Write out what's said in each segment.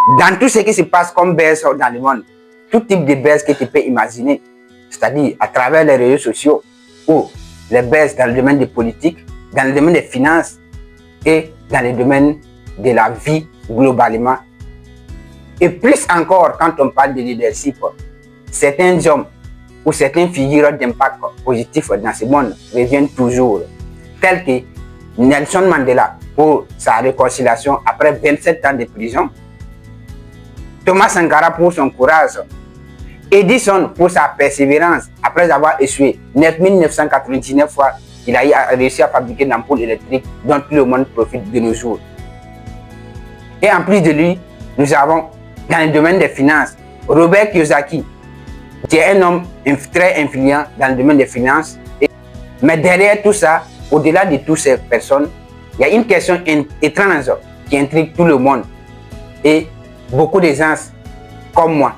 Dans tout ce qui se passe comme baisse dans le monde, tout type de baisse que tu peux imaginer, c'est-à-dire à travers les réseaux sociaux ou les baisses dans le domaine des politiques, dans le domaine des finances et dans le domaine de la vie globalement. Et plus encore quand on parle de leadership, certains hommes ou certaines figures d'impact positif dans ce monde reviennent toujours, tels que Nelson Mandela pour sa réconciliation après 27 ans de prison, Thomas Sankara pour son courage, Edison pour sa persévérance après avoir échoué 9999 fois, il a réussi à fabriquer une ampoule électrique dont tout le monde profite de nos jours. Et en plus de lui, nous avons dans le domaine des finances, Robert Kiyosaki, qui est un homme très influent dans le domaine des finances. Mais derrière tout ça, au-delà de toutes ces personnes, il y a une question étrange qui intrigue tout le monde et beaucoup de gens comme moi.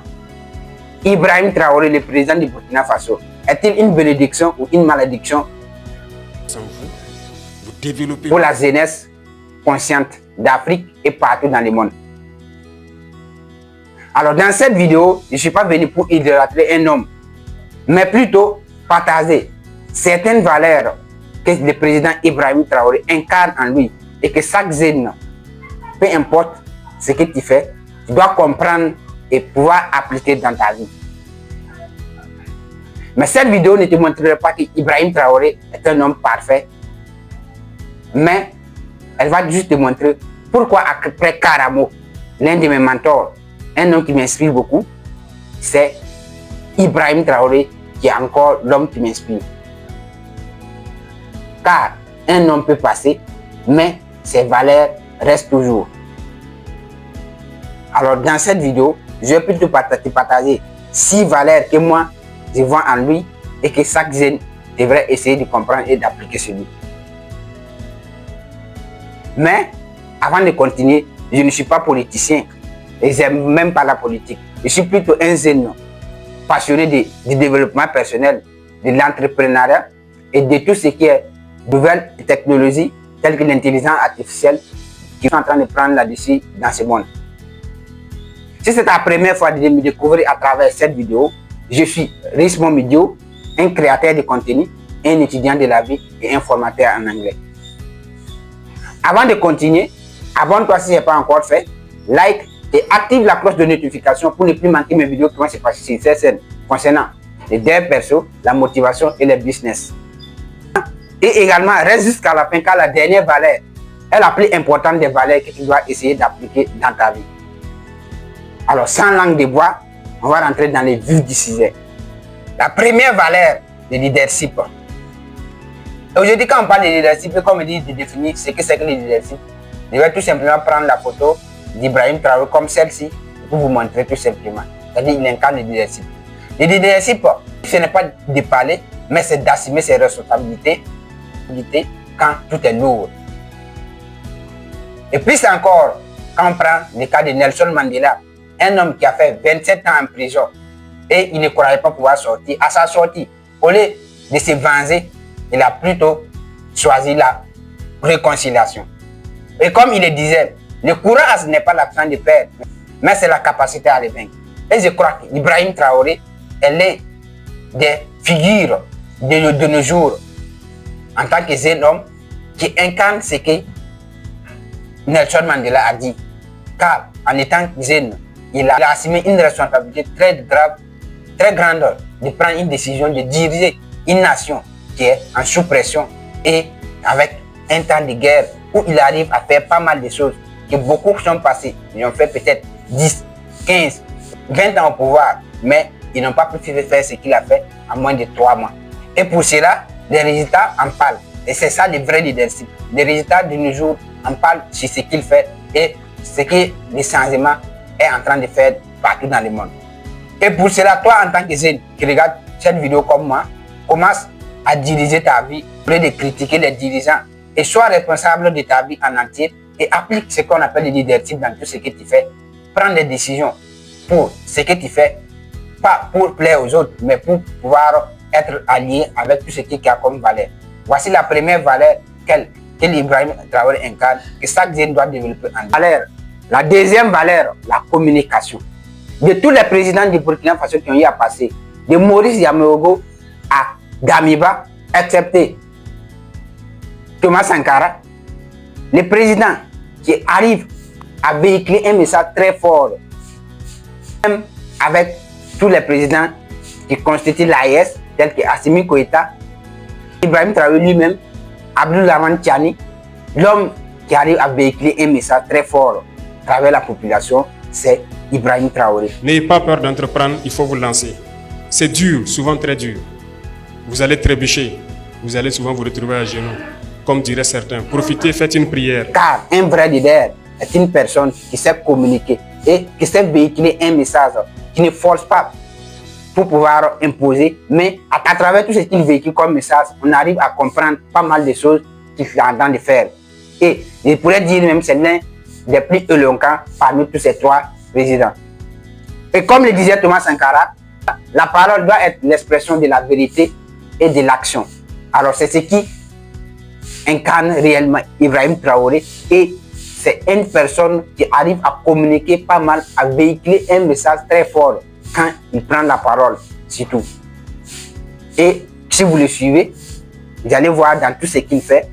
Ibrahim Traoré, le président du Burkina Faso, est-il une bénédiction ou une malédiction pour la jeunesse consciente d'Afrique et partout dans le monde? Alors dans cette vidéo, je ne suis pas venu pour idolâtrer un homme, mais plutôt partager certaines valeurs que le président Ibrahim Traoré incarne en lui et que chaque jeune, peu importe ce que tu fais, tu dois comprendre et pouvoir appliquer dans ta vie. Mais cette vidéo ne te montrera pas qu'Ibrahim Traoré est un homme parfait, mais elle va juste te montrer pourquoi après Karamo, l'un de mes mentors, un homme qui m'inspire beaucoup, c'est Ibrahim Traoré qui est encore l'homme qui m'inspire. Car un homme peut passer, mais ses valeurs restent toujours. Alors dans cette vidéo, je vais plutôt te partager 6 valeurs que moi je vois en lui et que chaque jeune devrait essayer de comprendre et d'appliquer sur lui. Mais avant de continuer, je ne suis pas politicien et j'aime même pas la politique. Je suis plutôt un jeune passionné du développement personnel, de l'entrepreneuriat et de tout ce qui est nouvelles technologies telles que l'intelligence artificielle qui sont en train de prendre là-dessus dans ce monde. Si c'est ta première fois de me découvrir à travers cette vidéo, je suis Richmond Midio, un créateur de contenu, un étudiant de la vie et un formateur en anglais. Avant de continuer, abonne-toi si ce n'est pas encore fait, like et active la cloche de notification pour ne plus manquer mes vidéos qui vont se passer sur cette chaîne concernant les dev perso, la motivation et le business. Et également, reste jusqu'à la fin car la dernière valeur est la plus importante des valeurs que tu dois essayer d'appliquer dans ta vie. Alors, sans langue de bois, on va rentrer dans les vifs du sujet. La première valeur de leadership. Aujourd'hui, quand on parle de leadership, comme on dit de définir ce que c'est que le leadership, je vais tout simplement prendre la photo d'Ibrahim Traoré comme celle-ci pour vous montrer tout simplement. C'est-à-dire qu'il incarne le leadership. Le leadership, ce n'est pas de parler, mais c'est d'assumer ses responsabilités quand tout est lourd. Et plus encore, quand on prend le cas de Nelson Mandela, un homme qui a fait 27 ans en prison et il ne croyait pas pouvoir sortir. À sa sortie, au lieu de se venger, il a plutôt choisi la réconciliation. Et comme il le disait, le courage n'est pas l'absence de peur, mais c'est la capacité à le vaincre. Et je crois qu'Ibrahim Traoré est l'un des figures de nos jours en tant que jeune homme qui incarne ce que Nelson Mandela a dit. Car en étant jeune, il a assumé une responsabilité très grave, très grande de prendre une décision de diriger une nation qui est en sous-pression et avec un temps de guerre où il arrive à faire pas mal de choses que beaucoup sont passés. Ils ont fait peut-être 10, 15, 20 ans au pouvoir, mais ils n'ont pas pu faire ce qu'il a fait en moins de 3 mois. Et pour cela, les résultats en parlent. Et c'est ça le vrai leadership. Les résultats de nos jours en parlent sur ce qu'il fait et ce que le changement est en train de faire partout dans le monde. Et pour cela, toi en tant que jeune qui regarde cette vidéo comme moi, commence à diriger ta vie, au lieu de critiquer les dirigeants et sois responsable de ta vie en entier et applique ce qu'on appelle le leadership dans tout ce que tu fais. Prends des décisions pour ce que tu fais, pas pour plaire aux autres, mais pour pouvoir être allié avec tout ce qui a comme valeur. Voici la première valeur que l'Ibrahim Traoré incarne, que chaque jeune doit développer en valeur La deuxième valeur, la communication. De tous les présidents du Burkina Faso qui ont eu à passer, de Maurice Yamerogo à Damiba, excepté Thomas Sankara, les présidents qui arrivent à véhiculer un message très fort, même avec tous les présidents qui constituent l'AES, tels que Assimi Goïta, Ibrahim Traoré lui-même, Abdourahmane Tiani, l'homme qui arrive à véhiculer un message très fort à travers la population, c'est Ibrahim Traoré. N'ayez pas peur d'entreprendre, il faut vous lancer. C'est dur, souvent très dur. Vous allez trébucher, vous allez souvent vous retrouver à genoux. Comme diraient certains, profitez, faites une prière. Car un vrai leader est une personne qui sait communiquer et qui sait véhiculer un message, qui ne force pas pour pouvoir imposer, mais à travers tout ce qu'il véhicule comme message, on arrive à comprendre pas mal de choses qu'il est en train de faire. Et il pourrait dire même que c'est l'un des plus éloquents parmi tous ces trois présidents. Et comme le disait Thomas Sankara, la parole doit être l'expression de la vérité et de l'action. Alors c'est ce qui incarne réellement Ibrahim Traoré, et c'est une personne qui arrive à communiquer pas mal, à véhiculer un message très fort quand il prend la parole, surtout. Et si vous le suivez, vous allez voir dans tout ce qu'il fait,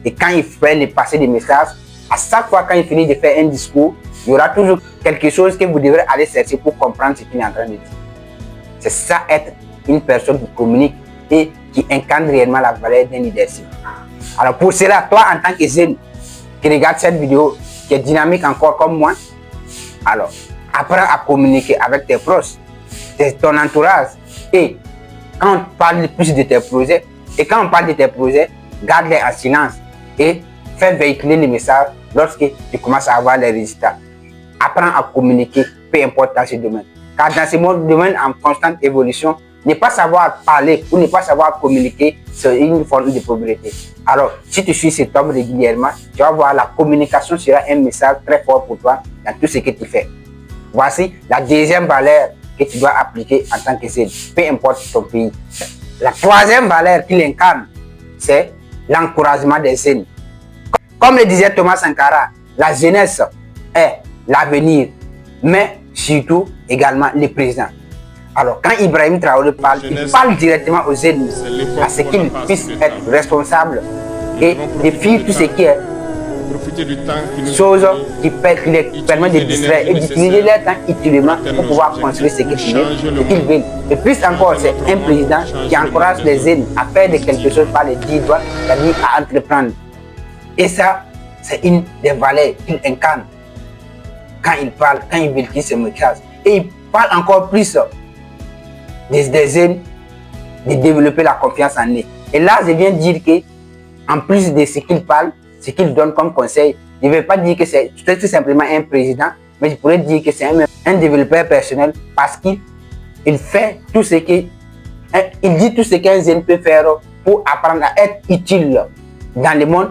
et quand il fait le passer des messages, à chaque fois quand il finit de faire un discours, il y aura toujours quelque chose que vous devrez aller chercher pour comprendre ce qu'il est en train de dire. C'est ça, être une personne qui communique et qui incarne réellement la valeur d'un leadership. Alors pour cela, toi en tant que jeune qui regarde cette vidéo, qui est dynamique encore comme moi, alors apprends à communiquer avec tes proches, ton entourage, et quand on parle plus de tes projets, garde-les en silence et fais véhiculer les messages lorsque tu commences à avoir les résultats. Apprends à communiquer, peu importe dans ce domaine. Car dans ce domaine en constante évolution, ne pas savoir parler ou ne pas savoir communiquer, c'est une forme de pauvreté. Alors, si tu suis cet homme régulièrement, tu vas voir, la communication sera un message très fort pour toi dans tout ce que tu fais. Voici la deuxième valeur que tu dois appliquer en tant que jeune, peu importe ton pays. La troisième valeur qu'il incarne, c'est l'encouragement des jeunes. Comme le disait Thomas Sankara, la jeunesse est l'avenir, mais surtout également le présent. Alors, quand Ibrahim Traoré parle, il parle directement aux jeunes à ce qu'ils puissent être responsables et de faire tout ce qui est chose qui les permet de distraire et d'utiliser leur temps utilement pour pouvoir construire ce qu'ils veulent. Et plus encore, c'est un président qui encourage les jeunes à faire de quelque chose par les 10 doigts, c'est-à-dire à entreprendre. Et ça, c'est une des valeurs qu'il incarne quand il parle, quand il véhicule ce message. Et il parle encore plus des jeunes de développer la confiance en eux. Et là, je viens dire que, en plus de ce qu'il parle, ce qu'il donne comme conseil, je ne vais pas dire que c'est tout simplement un président, mais je pourrais dire que c'est un développeur personnel parce qu'il fait tout ce que, il dit tout ce qu'un jeune peut faire pour apprendre à être utile dans le monde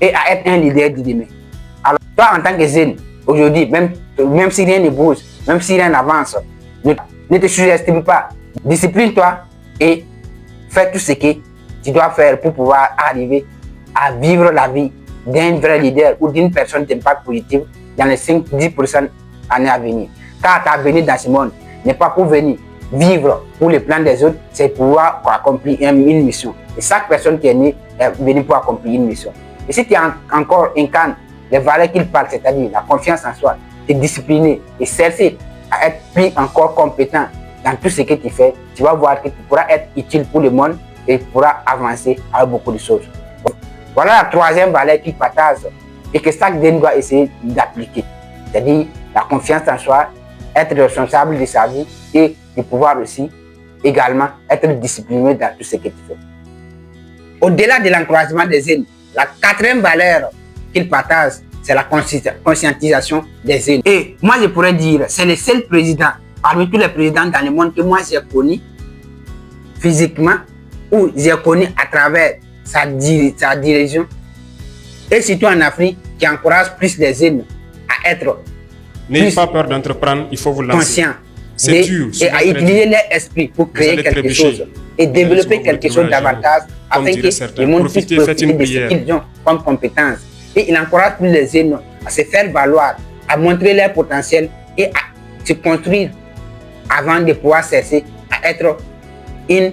et à être un leader de demain. Alors, toi, en tant que jeune, aujourd'hui, même si rien ne bouge, même si rien n'avance, ne te sous-estime pas. Discipline-toi et fais tout ce que tu dois faire pour pouvoir arriver à vivre la vie d'un vrai leader ou d'une personne d'impact positif dans les 5-10% années à venir. Car ta venue dans ce monde n'est pas pour venir vivre pour le plan des autres, c'est pouvoir accomplir une mission. Et chaque personne qui est née est venue pour accomplir une mission. Et si tu encore incarnes les valeurs qu'il parle, c'est-à-dire la confiance en soi, te discipliner et chercher à être plus encore compétent dans tout ce que tu fais, tu vas voir que tu pourras être utile pour le monde et tu pourras avancer avec beaucoup de choses. Voilà la troisième valeur qu'il partage et que chaque jeune doit essayer d'appliquer. C'est-à-dire la confiance en soi, être responsable de sa vie et de pouvoir aussi également être discipliné dans tout ce que tu fais. Au-delà de l'encouragement des jeunes, la quatrième valeur qu'il partage, c'est la conscientisation des jeunes. Et moi, je pourrais dire, c'est le seul président, parmi tous les présidents dans le monde que moi j'ai connu physiquement, ou j'ai connu à travers sa direction, et surtout en Afrique, qui encourage plus les jeunes à être N'ayez pas peur d'entreprendre, il faut vous lancer. Conscient et à utiliser leur esprit pour créer quelque chose et développer quelque chose davantage afin que le monde puisse profiter de ce qu'ils ont comme compétences. Et il encourage plus les jeunes à se faire valoir à montrer leur potentiel et à se construire avant de pouvoir cesser à être une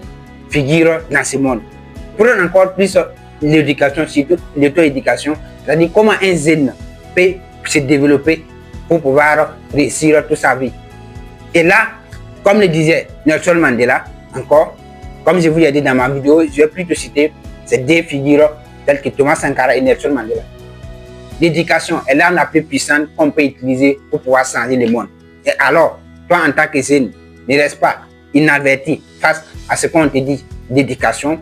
figure dans ce monde. Pour encore plus l'éducation, surtout l'auto-éducation, c'est-à-dire comment un jeune peut se développer pour pouvoir réussir toute sa vie. Et là, comme le disait Nelson Mandela, encore, comme je vous l'ai dit dans ma vidéo, je vais plutôt citer ces deux figures telles que Thomas Sankara et Nelson Mandela. L'éducation est l'arme la plus puissante qu'on peut utiliser pour pouvoir changer le monde. Et alors, toi en tant que jeune, ne reste pas inaverti face à ce qu'on te dit d'éducation.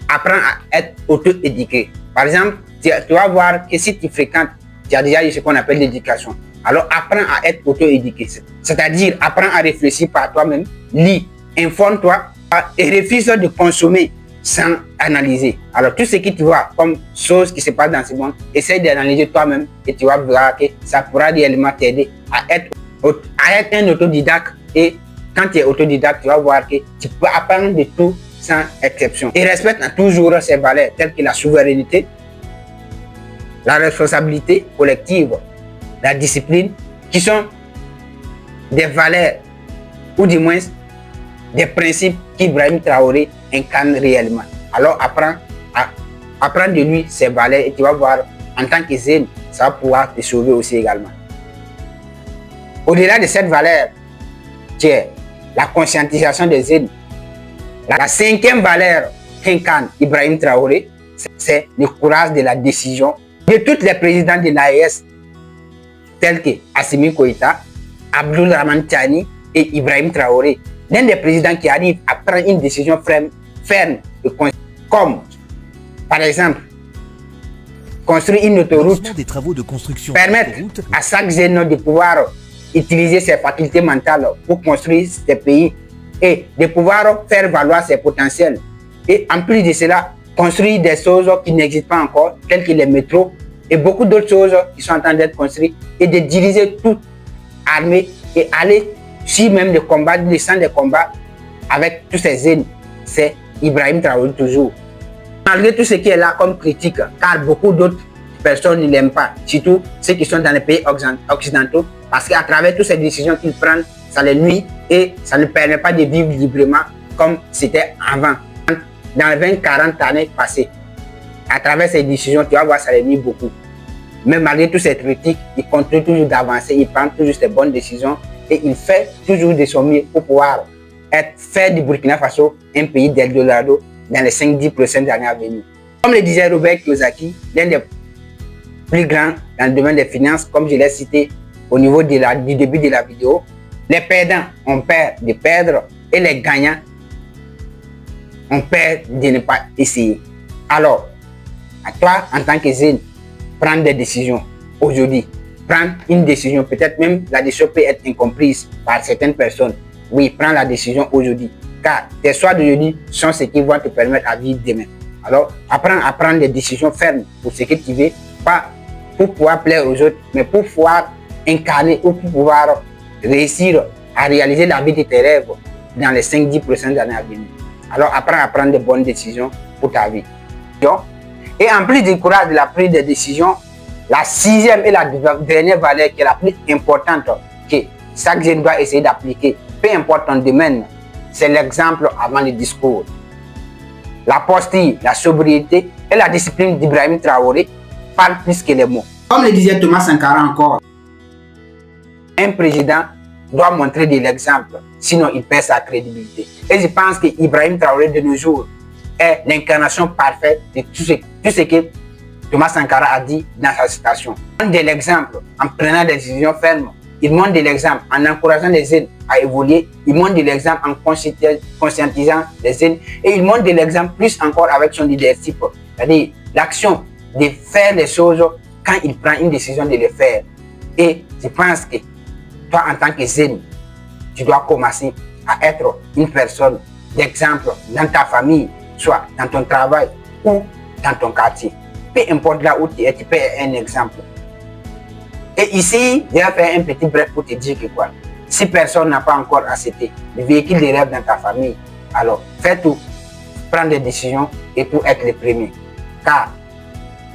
Apprends à être auto-éduqué. Par exemple, tu vas voir que si tu fréquentes, tu as déjà eu ce qu'on appelle l'éducation. Alors apprends à être auto-éduqué. C'est-à-dire, apprends à réfléchir par toi-même, lis, informe-toi et refuse de consommer sans analyser. Alors tout ce que tu vois comme choses qui se passent dans ce monde, essaye d'analyser toi-même et tu vas voir que ça pourra réellement t'aider à être un autodidacte. Et quand tu es autodidacte, tu vas voir que tu peux apprendre de tout sans exception. Et respecte toujours ces valeurs telles que la souveraineté, la responsabilité collective, la discipline, qui sont des valeurs ou du moins des principes qu'Ibrahim Traoré incarne réellement. Alors apprends de lui ces valeurs et tu vas voir en tant que jeune, ça va pouvoir te sauver aussi également. Au-delà de cette valeur, qui est la conscientisation des jeunes, la cinquième valeur qu'incarne Ibrahim Traoré, c'est le courage de la décision de tous les présidents de l'AES, tels que Assimi Goïta, Abdoul Rahman Tiani et Ibrahim Traoré. L'un des présidents qui arrive à prendre une décision ferme et comme, par exemple, construire une autoroute, des travaux de construction permettre à chaque jeune de pouvoir utiliser ses facultés mentales pour construire ses pays et de pouvoir faire valoir ses potentiels. Et en plus de cela, construire des choses qui n'existent pas encore, telles que les métros et beaucoup d'autres choses qui sont en train d'être construites, et de diriger toute armée et aller sur même des combats, les champs de combat avec tous ces jeunes. C'est Ibrahim Traoré toujours. Malgré tout ce qui est là comme critique, car beaucoup d'autres personnes ne l'aiment pas, surtout ceux qui sont dans les pays occidentaux, parce qu'à travers toutes ces décisions qu'ils prennent, ça les nuit et ça ne permet pas de vivre librement comme c'était avant. Dans les 20-40 années passées, à travers ces décisions, tu vas voir, ça les nuit beaucoup. Mais malgré toutes ces critiques, il continue toujours d'avancer, il prend toujours ces bonnes décisions et il fait toujours de son mieux pour pouvoir faire du Burkina Faso un pays d'Eldorado dans les 5-10 prochaines années à venir. Comme le disait Robert Kiyosaki, l'un des plus grands dans le domaine des finances, comme je l'ai cité au niveau du début de la vidéo, les perdants ont peur de perdre et les gagnants ont peur de ne pas essayer. Alors, à toi, en tant que jeune, prendre des décisions aujourd'hui. Prendre une décision, peut-être même la décision peut être incomprise par certaines personnes. Oui, prends la décision aujourd'hui. Car tes choix d'aujourd'hui sont ce qui vont te permettre à vivre demain. Alors, apprends à prendre des décisions fermes pour ce que tu veux, pas pour pouvoir plaire aux autres, mais pour pouvoir incarner ou pour pouvoir réussir à réaliser la vie de tes rêves dans les 5-10 prochaines années à venir. Alors, apprends à prendre de bonnes décisions pour ta vie. Et en plus du courage de la prise de décision, la sixième et la dernière valeur qui est la plus importante que chaque jeune doit essayer d'appliquer, peu importe ton domaine, c'est l'exemple avant le discours. La posture, la sobriété et la discipline d'Ibrahim Traoré parlent plus que les mots. Comme le disait Thomas Sankara encore, un président doit montrer de l'exemple, sinon il perd sa crédibilité. Et je pense que Ibrahim Traoré de nos jours est l'incarnation parfaite de tout ce que Thomas Sankara a dit dans sa citation. Il montre de l'exemple en prenant des décisions fermes. Il montre de l'exemple en encourageant les jeunes à évoluer. Il montre de l'exemple en conscientisant les jeunes. Et il montre de l'exemple plus encore avec son leadership. C'est-à-dire l'action de faire les choses quand il prend une décision de les faire. Et je pense que toi, en tant que jeune, tu dois commencer à être une personne d'exemple dans ta famille, soit dans ton travail ou dans ton quartier. Peu importe là où tu es, tu peux être un exemple. Et ici, je vais faire un petit bref pour te dire que quoi, si personne n'a pas encore accepté le véhicule des rêves dans ta famille, alors fais tout, prends des décisions et pour être le premier. Car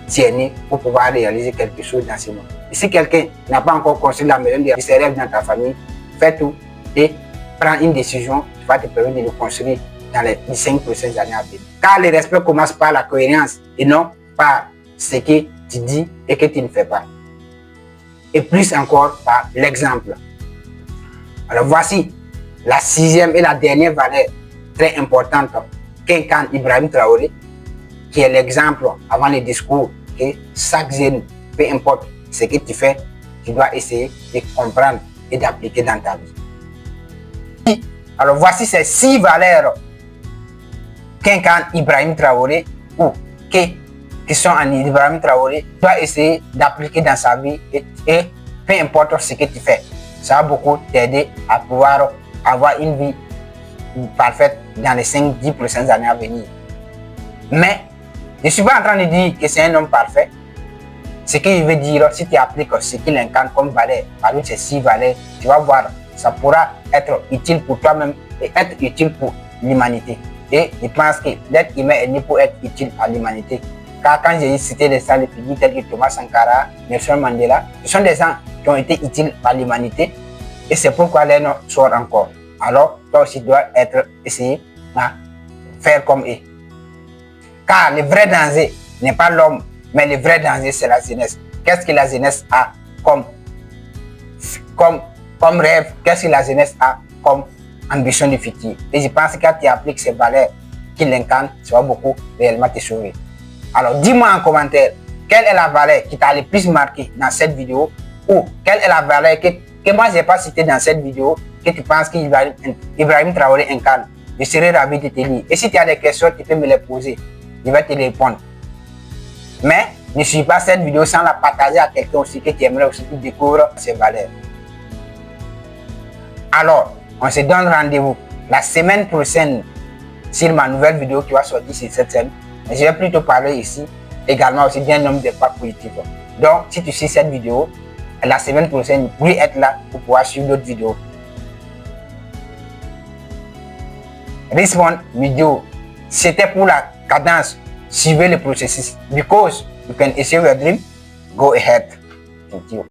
tu es né pour pouvoir réaliser quelque chose dans ce monde. Si quelqu'un n'a pas encore construit la maison de ses rêves dans ta famille, fais tout et prends une décision qui va te permettre de le construire dans les 5 prochaines années à venir. Car le respect commence par la cohérence et non par ce que tu dis et que tu ne fais pas. Et plus encore par l'exemple. Alors voici la 6e et la dernière valeur très importante qu'incarne Ibrahim Traoré, qui est l'exemple avant le discours que chaque jeune, peu importe ce que tu fais, tu dois essayer de comprendre et d'appliquer dans ta vie. Alors voici ces 6 valeurs qu'incarne Ibrahim Traoré ou qui sont en Ibrahim Traoré, tu dois essayer d'appliquer dans sa vie et peu importe ce que tu fais. Ça va beaucoup t'aider à pouvoir avoir une vie parfaite dans les 5-10 prochaines années à venir. Mais je ne suis pas en train de dire que c'est un homme parfait. Ce qu'il veut dire, si tu appliques ce qu'il incarne comme valeur, parmi ces 6 valeurs, tu vas voir, ça pourra être utile pour toi-même et être utile pour l'humanité. Et je pense que l'être humain est né pour être utile à l'humanité. Car quand j'ai cité les salles de figures tels que Thomas Sankara, Nelson Mandela, ce sont des gens qui ont été utiles à l'humanité et c'est pourquoi les noms sortent encore. Alors, toi aussi dois essayer à faire comme eux. Car le vrai danger n'est pas l'homme, mais le vrai danger c'est la jeunesse. Qu'est-ce que la jeunesse a comme rêve? Qu'est-ce que la jeunesse a comme ambition de futur? Et je pense que quand tu appliques ces valeurs qui l'incarnent, ça va beaucoup réellement te sauver. Alors dis-moi en commentaire, quelle est la valeur qui t'a le plus marqué dans cette vidéo, ou quelle est la valeur que moi je n'ai pas citée dans cette vidéo, que tu penses qu'Ibrahim Traoré incarne. Je serai ravi de te lire. Et si tu as des questions, tu peux me les poser. Je vais te les répondre. Mais ne suis pas cette vidéo sans la partager à quelqu'un aussi que tu aimerais aussi découvrir ces valeurs. Alors, on se donne rendez-vous la semaine prochaine sur ma nouvelle vidéo qui va sortir sur cette chaîne. Mais je vais plutôt parler ici également aussi d'un homme de parcours politique. Donc, si tu suis cette vidéo, la semaine prochaine, vous pouvez être là pour pouvoir suivre d'autres vidéos. This one video, c'était pour la cadence. Suivez le processus. Because you can achieve your dream, go ahead. Thank you.